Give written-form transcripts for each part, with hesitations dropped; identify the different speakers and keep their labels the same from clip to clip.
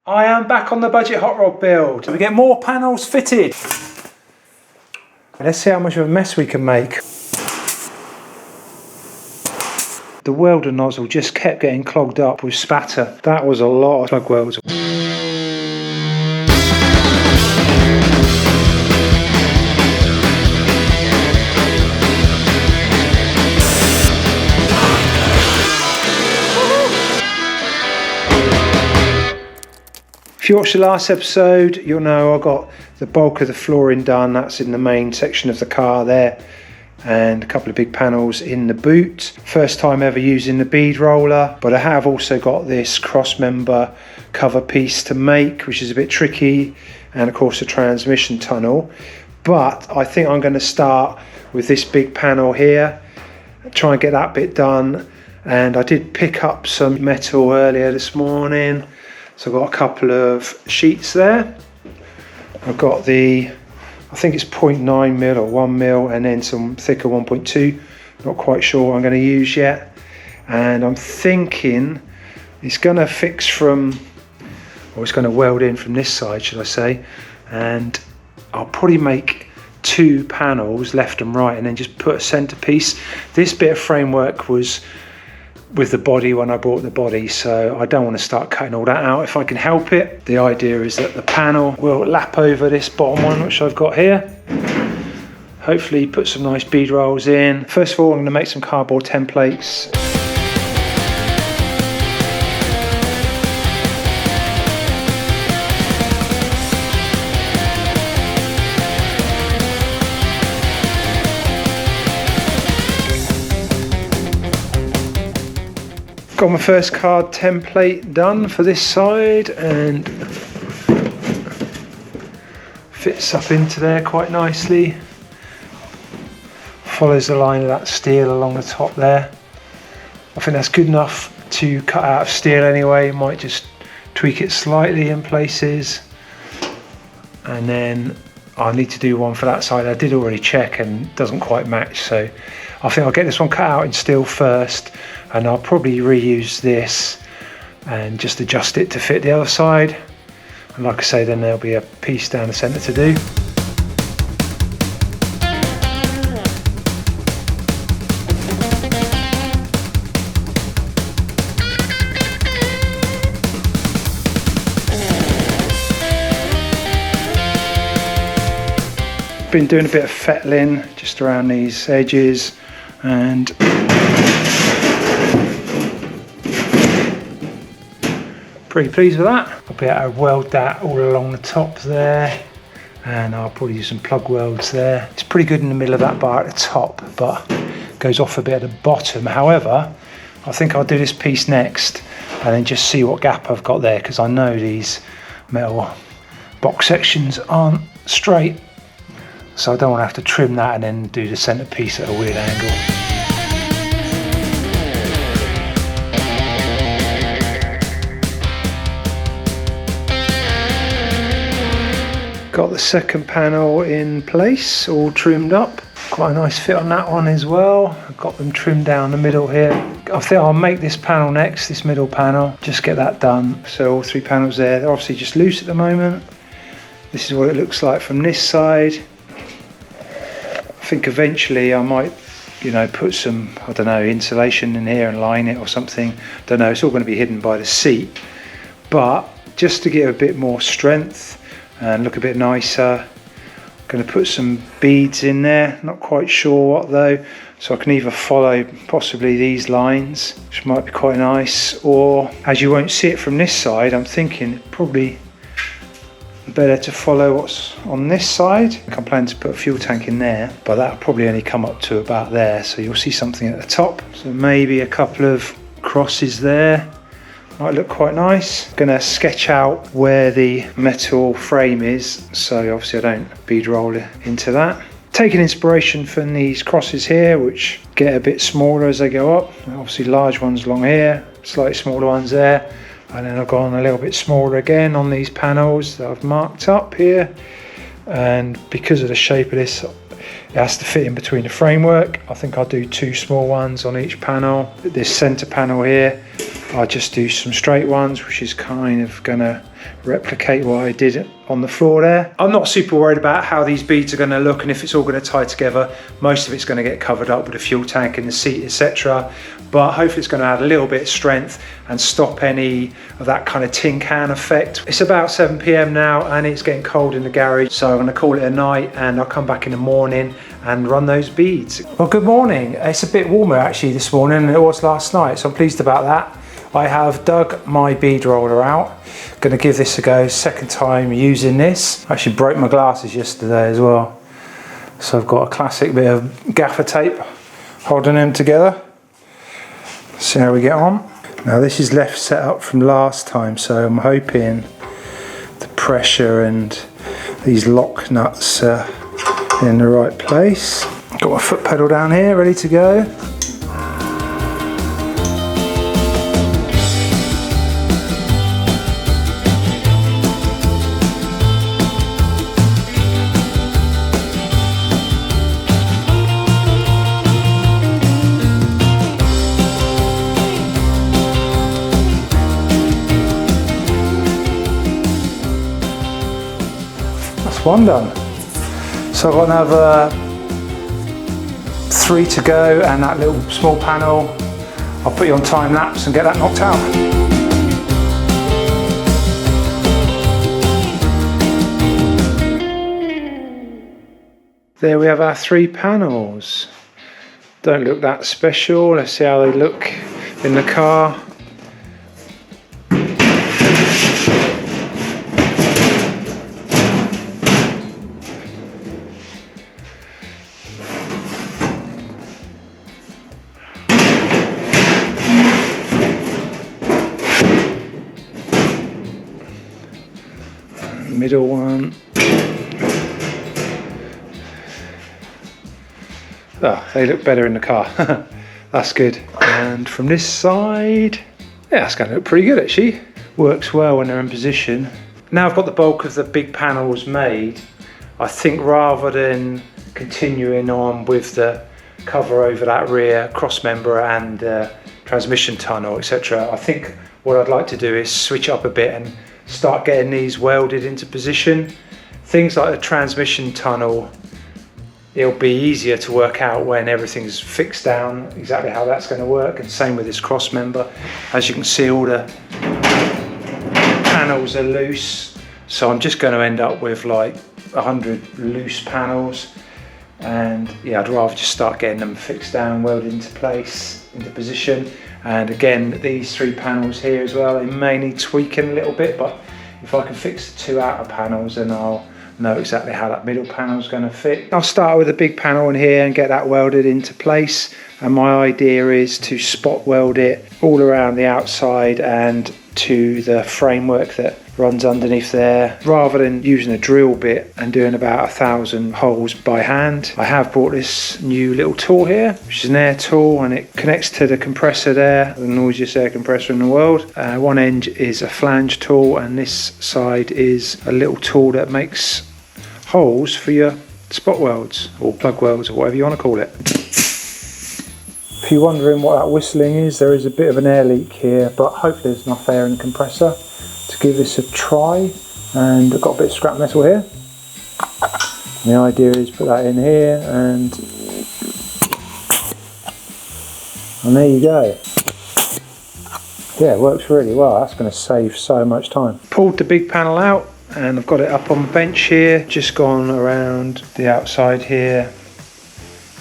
Speaker 1: I am back on the budget hot rod build. We get more panels fitted. Let's see how much of a mess we can make. The welder nozzle just kept getting clogged up with spatter. That was a lot of plug welds. If you watched the last episode, you'll know I got the bulk of the flooring done. That's in the main section of the car there, and a couple of big panels in the boot. First time ever using the bead roller, but I have also got this cross member cover piece to make, which is a bit tricky, and of course the transmission tunnel. But I think I'm going to start with this big panel here, try and get that bit done. And I did pick up some metal earlier this morning. So I've got a couple of sheets there. I've got the, I think it's 0.9 mil or 1 mil, and then some thicker 1.2. Not quite sure what I'm going to use yet. And I'm thinking it's going to fix from, or it's going to weld in from this side, should I say. And I'll probably make 2 panels left and right, and then just put a centerpiece. This bit of framework was with the body when I bought the body, so I don't want to start cutting all that out if I can help it. The idea is that the panel will lap over this bottom one, which I've got here. Hopefully put some nice bead rolls in. First of all, I'm going to make some cardboard templates. Got my first card template done for this side, and fits up into there quite nicely. Follows the line of that steel along the top there. I think that's good enough to cut out of steel anyway. Might just tweak it slightly in places. And then I need to do one for that side. I did already check and it doesn't quite match, so I think I'll get this one cut out in steel first, and I'll probably reuse this and just adjust it to fit the other side. And like I say, then there'll be a piece down the centre to do. Been doing a bit of fettling just around these edges, and pretty pleased with that. I'll be able to weld that all along the top there, and I'll probably use some plug welds there. It's pretty good in the middle of that bar at the top, but goes off a bit at the bottom. However, I think I'll do this piece next and then just see what gap I've got there, because I know these metal box sections aren't straight. So I don't want to have to trim that and then do the centerpiece at a weird angle. Got the second panel in place, all trimmed up. Quite a nice fit on that one as well. I've got them trimmed down the middle here. I think I'll make this panel next, this middle panel, just get that done. So all 3 panels there, they're obviously just loose at the moment. This is what it looks like from this side. I think eventually I might, put some, I don't know, insulation in here and line it or something. Don't know, it's all going to be hidden by the seat. But just to get a bit more strength and look a bit nicer, I'm going to put some beads in there. Not quite sure what though. So I can either follow possibly these lines, which might be quite nice, or as you won't see it from this side, I'm thinking probably better to follow what's on this side. I'm planning to put a fuel tank in there, but that'll probably only come up to about there, so you'll see something at the top. So maybe a couple of crosses there, might look quite nice. Gonna sketch out where the metal frame is, so obviously I don't bead roll into that. Taking inspiration from these crosses here, which get a bit smaller as they go up. Obviously large ones along here, slightly smaller ones there. And then I've gone a little bit smaller again on these panels that I've marked up here. And because of the shape of this, it has to fit in between the framework. I think I'll do 2 small ones on each panel. This center panel here, I'll just do some straight ones, which is kind of gonna replicate what I did on the floor there. I'm not super worried about how these beads are going to look and if it's all going to tie together. Most of it's going to get covered up with a fuel tank in the seat, etc. But hopefully it's going to add a little bit of strength and stop any of that kind of tin can effect. It's about 7 PM now and it's getting cold in the garage, so I'm going to call it a night and I'll come back in the morning and run those beads. Well, good morning. It's a bit warmer actually this morning than it was last night, so I'm pleased about that. I have dug my bead roller out. Going to give this a go, second time using this. I actually broke my glasses yesterday as well. So I've got a classic bit of gaffer tape holding them together. See how we get on. Now this is left set up from last time, so I'm hoping the pressure and these lock nuts are in the right place. Got my foot pedal down here, ready to go. One done. So I've got another 3 to go and that little small panel. I'll put you on time lapse and get that knocked out. There we have our 3 panels. Don't look that special. Let's see how they look in the car. Middle one. Oh, they look better in the car. That's good. And from this side, yeah, that's going to look pretty good actually. Works well when they're in position. Now I've got the bulk of the big panels made, I think rather than continuing on with the cover over that rear cross member and transmission tunnel, etc., I think what I'd like to do is switch up a bit and start getting these welded into position. Things like the transmission tunnel, it'll be easier to work out when everything's fixed down exactly how that's going to work, and same with this cross member. As you can see, all the panels are loose, so I'm just going to end up with like 100 loose panels, and yeah, I'd rather just start getting them fixed down, welded into place, into position. And again, these 3 panels here as well, they may need tweaking a little bit, but if I can fix the 2 outer panels, then I'll know exactly how that middle panel is going to fit. I'll start with a big panel in here and get that welded into place. And my idea is to spot weld it all around the outside and to the framework that runs underneath there, rather than using a drill bit and doing about 1,000 holes by hand. I have bought this new little tool here, which is an air tool, and it connects to the compressor there, the noisiest air compressor in the world. One end is a flange tool and this side is a little tool that makes holes for your spot welds or plug welds or whatever you want to call it. If you're wondering what that whistling is, there is a bit of an air leak here, but hopefully there's enough air in the compressor to give this a try. And I've got a bit of scrap metal here. And the idea is put that in here and there you go. Yeah, it works really well. That's going to save so much time. Pulled the big panel out and I've got it up on the bench here, just gone around the outside here,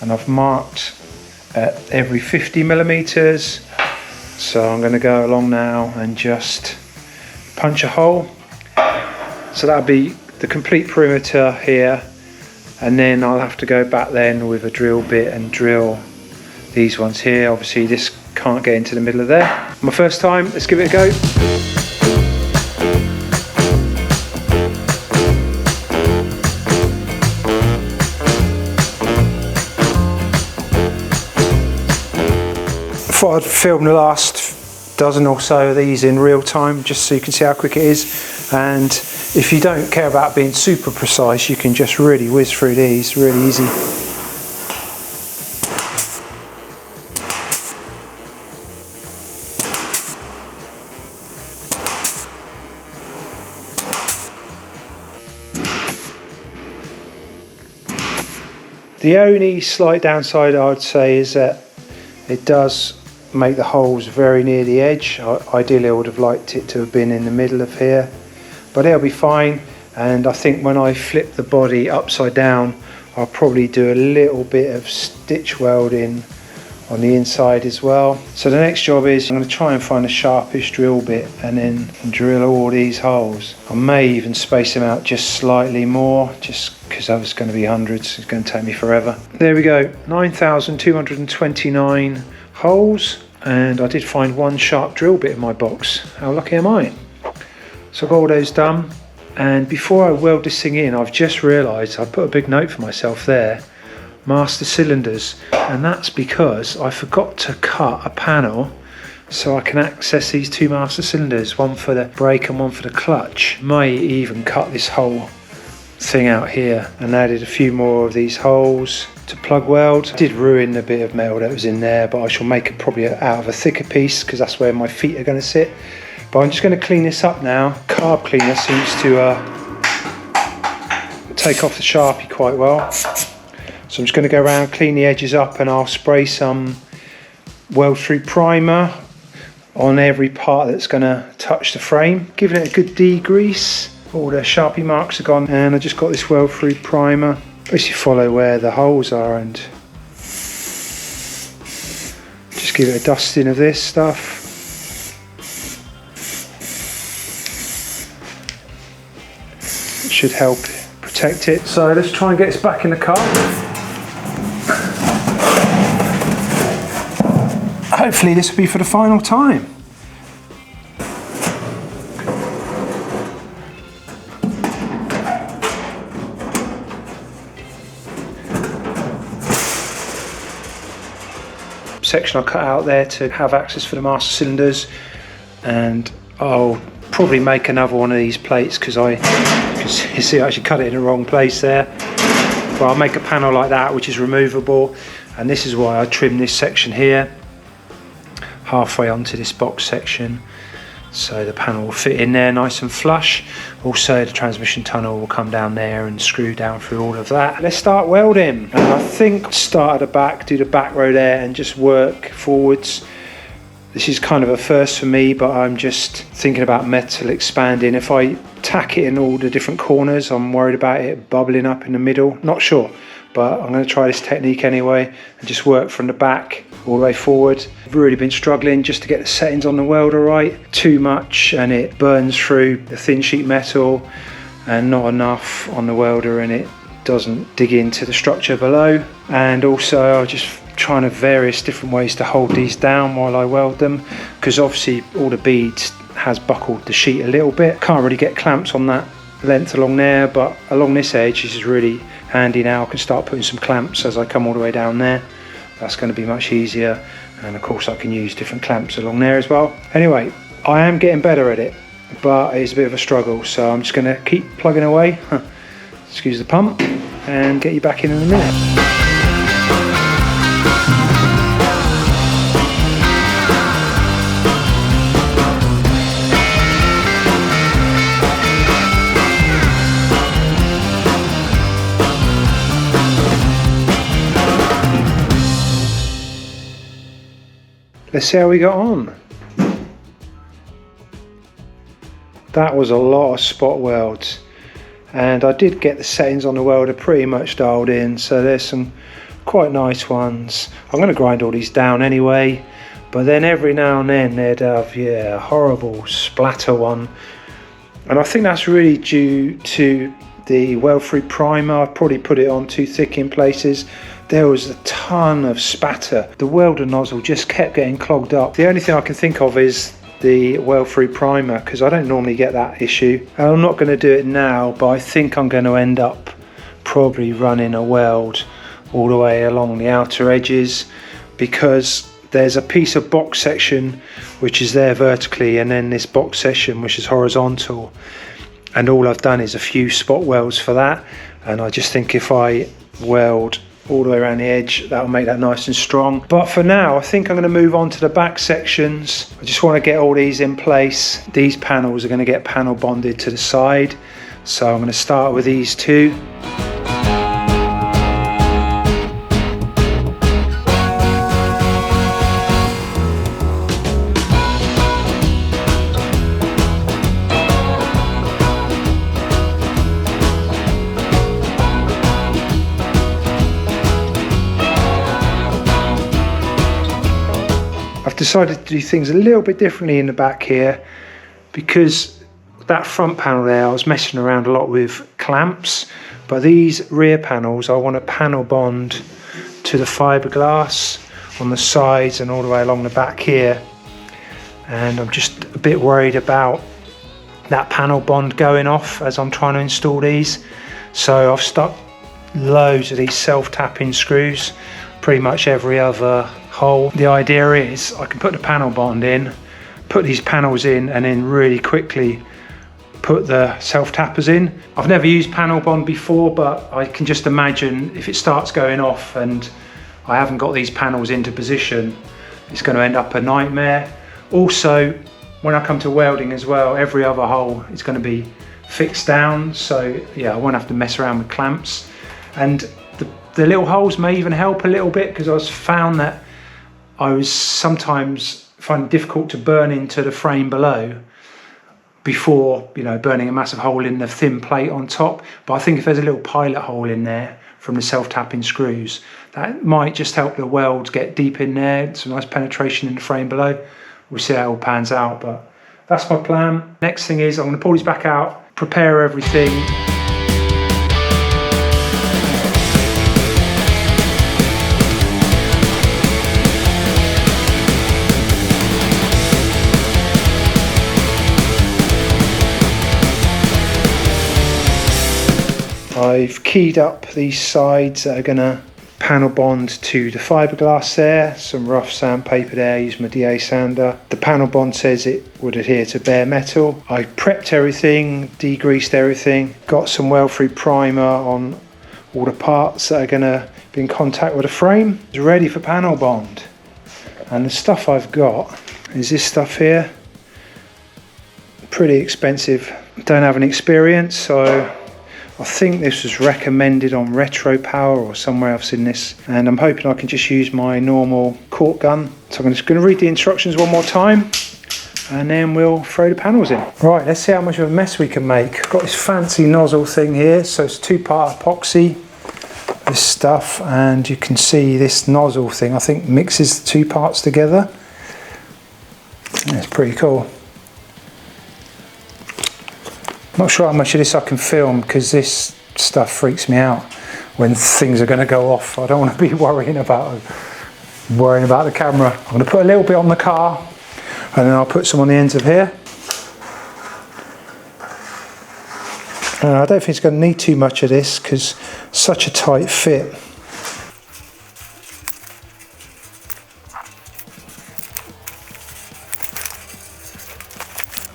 Speaker 1: and I've marked at every 50 millimeters. So I'm going to go along now and just punch a hole. So that'll be the complete perimeter here, and then I'll have to go back then with a drill bit and drill these ones here. Obviously this can't get into the middle of there. My first time, let's give it a go. I thought I'd film the last dozen or so of these in real time just so you can see how quick it is, and if you don't care about being super precise, you can just really whiz through these really easy. The only slight downside I would say is that it does make the holes very near the edge. Ideally I would have liked it to have been in the middle of here, but it'll be fine. And I think when I flip the body upside down, I'll probably do a little bit of stitch welding on the inside as well. So the next job is I'm going to try and find the sharpest drill bit and then drill all these holes. I may even space them out just slightly more, just because that was going to be hundreds. It's going to take me forever. There we go, 9,229 holes, and I did find one sharp drill bit in my box. How lucky am I? So I got all those done, and before I weld this thing in, I've just realised I put a big note for myself there, master cylinders, and that's because I forgot to cut a panel so I can access these two master cylinders, one for the brake and one for the clutch. May even cut this whole thing out here and added a few more of these holes to plug weld. I did ruin a bit of metal that was in there, but I shall make it probably out of a thicker piece because that's where my feet are going to sit. But I'm just going to clean this up now. Carb cleaner seems to take off the Sharpie quite well. So I'm just going to go around, clean the edges up, and I'll spray some weld-free primer on every part that's going to touch the frame. Giving it a good degrease. All the Sharpie marks are gone, and I just got this weld-free primer. Basically follow where the holes are and just give it a dusting of this stuff. It should help protect it. So let's try and get this back in the car. Hopefully this will be for the final time. Section I cut out there to have access for the master cylinders, and I'll probably make another one of these plates because you see I actually cut it in the wrong place there. But I'll make a panel like that which is removable, and this is why I trimmed this section here halfway onto this box section, so the panel will fit in there nice and flush. Also the transmission tunnel will come down there and screw down through all of that. Let's start welding, and I think start at the back, do the back row there and just work forwards. This is kind of a first for me, but I'm just thinking about metal expanding. If I tack it in all the different corners, I'm worried about it bubbling up in the middle. Not sure, but I'm going to try this technique anyway and just work from the back all the way forward. I've really been struggling just to get the settings on the welder right. Too much and it burns through the thin sheet metal, and not enough on the welder and it doesn't dig into the structure below. And also I'm just trying to various different ways to hold these down while I weld them, because obviously all the beads has buckled the sheet a little bit. Can't really get clamps on that length along there, but along this edge this is really handy now. I can start putting some clamps as I come all the way down there. That's going to be much easier, and of course I can use different clamps along there as well. Anyway, I am getting better at it, but it's a bit of a struggle, so I'm just going to keep plugging away, excuse the pump, and get you back in a minute. Let's see how we got on. That was a lot of spot welds, and I did get the settings on the welder pretty much dialed in, so there's some quite nice ones. I'm going to grind all these down anyway, but then every now and then they'd have a horrible splatter one, and I think that's really due to the weld-free primer. I probably put it on too thick in places. There was a ton of spatter. The welder nozzle just kept getting clogged up. The only thing I can think of is the weld-free primer, because I don't normally get that issue. And I'm not going to do it now, but I think I'm going to end up probably running a weld all the way along the outer edges, because there's a piece of box section which is there vertically, and then this box section which is horizontal, and all I've done is a few spot welds for that. And I just think if I weld all the way around the edge, that'll make that nice and strong. But for now I think I'm going to move on to the back sections. I just want to get all these in place. These panels are going to get panel bonded to the side, so I'm going to start with these two. decided to do things a little bit differently in the back here, because that front panel there, I was messing around a lot with clamps, but these rear panels I want to panel bond to the fiberglass on the sides and all the way along the back here. And I'm just a bit worried about that panel bond going off as I'm trying to install these. So I've stuck loads of these self-tapping screws, pretty much every other hole. The idea is I can put the panel bond in, put these panels in, and then really quickly put the self-tappers in. I've never used panel bond before, but I can just imagine if it starts going off and I haven't got these panels into position, it's going to end up a nightmare. Also, when I come to welding as well, every other hole is going to be fixed down, so yeah, I won't have to mess around with clamps. And the little holes may even help a little bit, because I was found that I was sometimes finding it difficult to burn into the frame below before, you know, burning a massive hole in the thin plate on top. But I think if there's a little pilot hole in there from the self-tapping screws, that might just help the weld get deep in there, some nice penetration in the frame below. We'll see how it all pans out, but that's my plan. Next thing is I'm going to pull these back out, prepare everything. I've keyed up these sides that are going to panel bond to the fiberglass there, some rough sandpaper there, use my DA sander. The panel bond says it would adhere to bare metal. I prepped everything, degreased everything, got some weld-free primer on all the parts that are going to be in contact with the frame. It's ready for panel bond. And the stuff I've got is this stuff here. Pretty expensive. Don't have any experience, so I think this was recommended on Retro Power or somewhere I've seen this, and I'm hoping I can just use my normal cork gun. So I'm just going to read the instructions one more time and then we'll throw the panels in. Right, let's see how much of a mess we can make. I've got this fancy nozzle thing here, so it's 2-part epoxy, this stuff, and you can see this nozzle thing I think mixes the 2 parts together. It's pretty cool. Not sure how much of this I can film, because this stuff freaks me out when things are going to go off. I don't want to be worrying about the camera. I'm going to put a little bit on the car, and then I'll put some on the ends of here. I don't think it's going to need too much of this, because such a tight fit.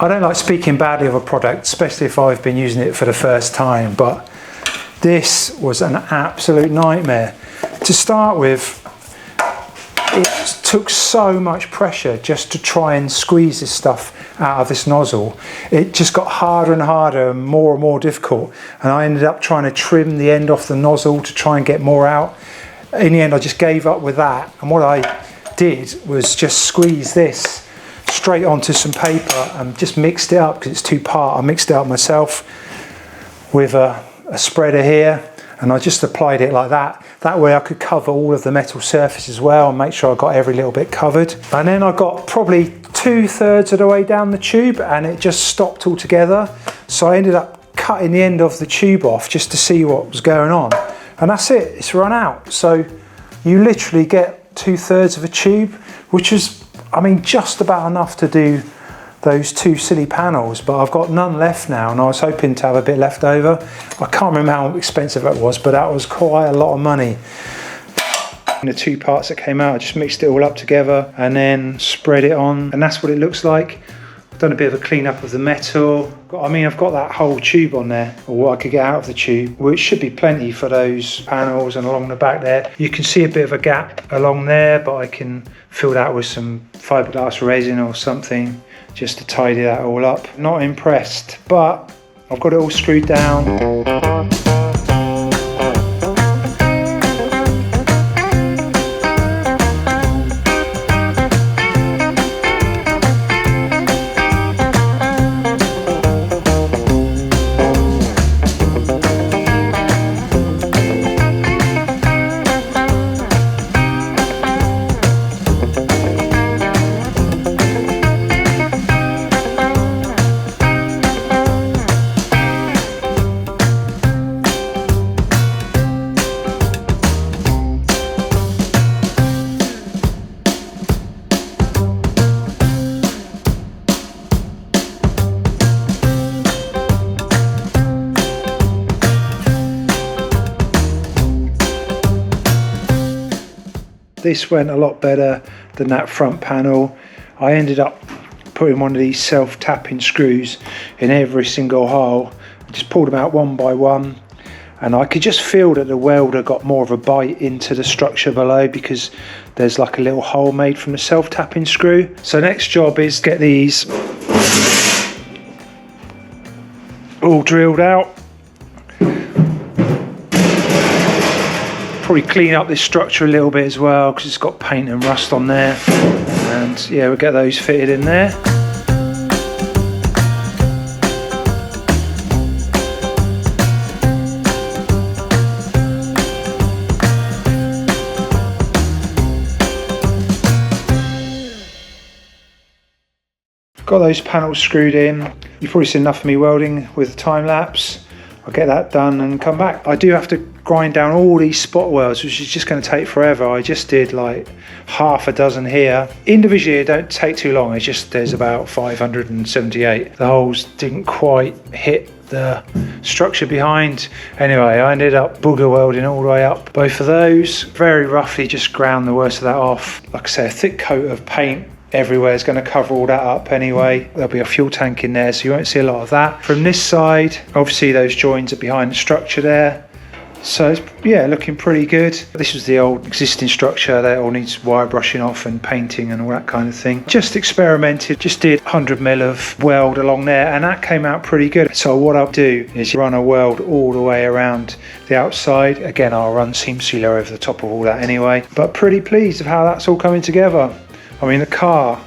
Speaker 1: I don't like speaking badly of a product, especially if I've been using it for the first time, but this was an absolute nightmare. To start with, it took so much pressure just to try and squeeze this stuff out of this nozzle. It just got harder and harder and more difficult, and I ended up trying to trim the end off the nozzle to try and get more out. In the end, I just gave up with that, and what I did was just squeeze this straight onto some paper and just mixed it up, because it's 2-part. I mixed it up myself with a spreader here, and I just applied it like that. That way I could cover all of the metal surface as well and make sure I got every little bit covered. And then I got probably 2/3 of the way down the tube and it just stopped altogether. So I ended up cutting the end of the tube off just to see what was going on. And that's it, it's run out. So you literally get 2/3 of a tube, which is, I mean, just about enough to do those 2 silly panels, but I've got none left now, and I was hoping to have a bit left over. I can't remember how expensive it was, but that was quite a lot of money. And the 2 parts that came out, I just mixed it all up together and then spread it on, and that's what it looks like. I've done a bit of a clean up of the metal. I've got that whole tube on there, or what I could get out of the tube, which should be plenty for those panels. And along the back there, you can see a bit of a gap along there, but I can fill that with some fiberglass resin or something just to tidy that all up. Not impressed, but I've got it all screwed down. this went a lot better than that front panel. I ended up putting one of these self-tapping screws in every single hole. Just pulled them out one by one, and I could just feel that the welder got more of a bite into the structure below because there's like a little hole made from the self-tapping screw. So next job is get these all drilled out. Probably clean up this structure a little bit as well because it's got paint and rust on there, and yeah, we'll get those fitted in there. Got those panels screwed in. You've probably seen enough of me welding with the time lapse. I'll get that done and come back. I do have to grind down all these spot welds, which is just going to take forever. I just did like half a dozen here. Individually, it don't take too long. It's just there's about 578. The holes didn't quite hit the structure behind. Anyway, I ended up booger welding all the way up both of those. Very roughly just ground the worst of that off. Like I say, a thick coat of paint everywhere is going to cover all that up anyway. There'll be a fuel tank in there, so you won't see a lot of that. From this side, obviously those joins are behind the structure there. So yeah, looking pretty good. This was the old existing structure that all needs wire brushing off and painting and all that kind of thing. Just experimented, just did 100mm of weld along there, and that came out pretty good. So what I'll do is run a weld all the way around the outside. Again, I'll run seam sealer over the top of all that anyway, but pretty pleased with how that's all coming together. I mean, the car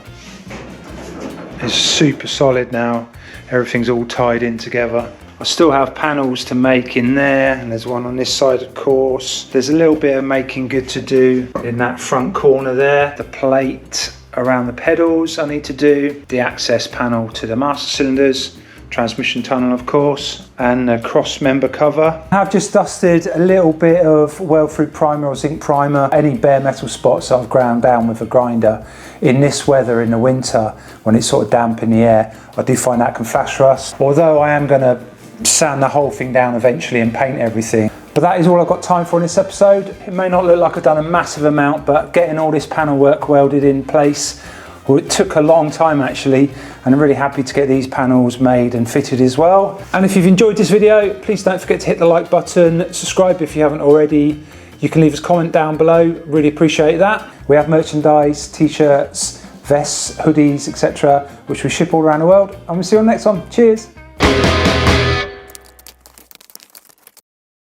Speaker 1: is super solid now. Everything's all tied in together. I still have panels to make in there, and there's one on this side, of course. There's a little bit of making good to do in that front corner there. The plate around the pedals I need to do. The access panel to the master cylinders. Transmission tunnel, of course, and a cross member cover. I've just dusted a little bit of weld-through primer or zinc primer, any bare metal spots I've ground down with a grinder. In this weather in the winter, when it's sort of damp in the air, I do find that can flash rust. Although I am going to sand the whole thing down eventually and paint everything. But that is all I've got time for in this episode. It may not look like I've done a massive amount, but getting all this panel work welded in place, well, it took a long time actually, and I'm really happy to get these panels made and fitted as well. And if you've enjoyed this video, please don't forget to hit the like button, subscribe if you haven't already. You can leave us a comment down below, really appreciate that. We have merchandise, t-shirts, vests, hoodies, etc., which we ship all around the world, and we'll see you on the next one. Cheers.